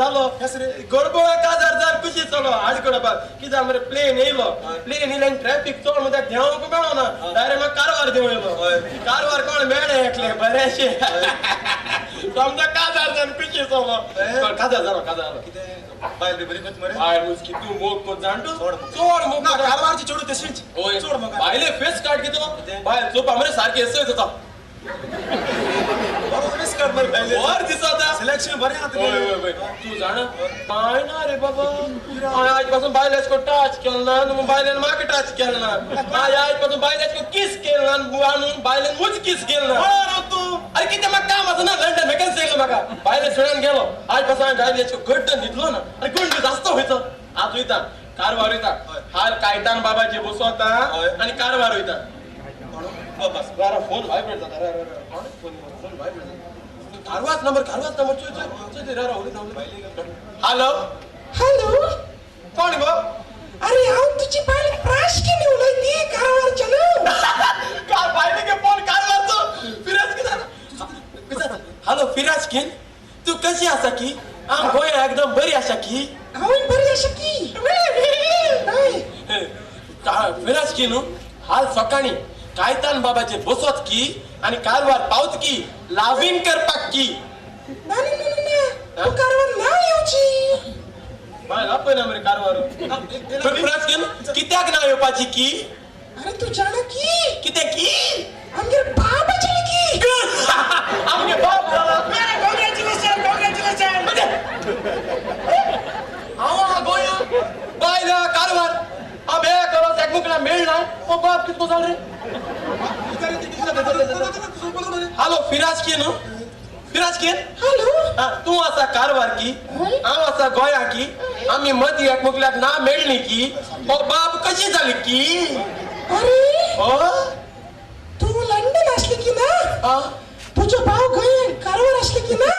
झालो गोरबोळा काजार जान कुशी चलो आडकडे बघ कित्याक मरे प्लेन येयलो प्लेन येयले ट्रॅफिक चोड मग देवंक मेळो ना डायरेक्ट म्हाका कारवार देवं येयलो कारवार कोण मेळ्ळे एकले बरेशे समजा काजार जान कुशी चलो काजार जालो बायल बी बरी कोच मरे बाय मुस्की तू मोग को जाणटू चोड मोग ना कारवारची चोडू तशीच ओय चोड मग बायले फेस कार्ड घेतो बाय चोपा मरे सारखे एसय होता बरोबर फेस कार्ड मरे बायल वर दिसता सिलेक्शन बरे आता ओय तू जाण काय ना रे बाबा आजपासून बायलेच को टच केलं ना मग बायलेन मागे टच केलं ना आजपासून बायलेच को किस केलं ना आणून बायलेन मुझ किस केलं ना तू अरे किती मग काम असं ना लंडन वेकन्सी आहे मग बायले सोडून गेलो आजपासून बायलेच को घट्ट निघलो ना अरे गुंड जास्त व्हायचं आज होईता कारवार होईता हाल कायतान बाबाजी बसवता आणि कारवार होईता बस जरा फोन व्हायब्रेट जाता अरे फोन व्हायब्रेट जाता कारवाच नंबर हॅलो हॅलो कोण गो अरे हांव तुझी बायल क्राश केली उलयती कारवारच्या न्हू कार बायले के फोन कारवारचो फिराज किदा हॅलो फिराज किन तू कशी आसा की आ गोया एकदम बरी आसा की हांव बरी आसा की फिराज की न्हू हाल सकाळी कायतान बाबाचे बसत की आणि कारवार पावत की लावीन करपाक की ना तू कारवार ना येवची बाय आपण मरे कारवार फिराज किन कित्याक ना येवपाची की अरे तू जाणा की किते की आमगे बाप आचले की आमगे बाप काँग्रॅच्युलेशन आवा गोया बायला कारवार अबे करो एकमुकला मेल ना ओ बाप कितको जाल रे हॅलो फिराज की न्हू फिराज की हॅलो तू असा कारवार की हांव असा गोया की आम्ही मदी एकमुकल्याक ना मेळली की ओ बाप कशी झाली की अरे ओ तू लंडन असली की ना तुझो भाव गोंयान कारवार असली की ना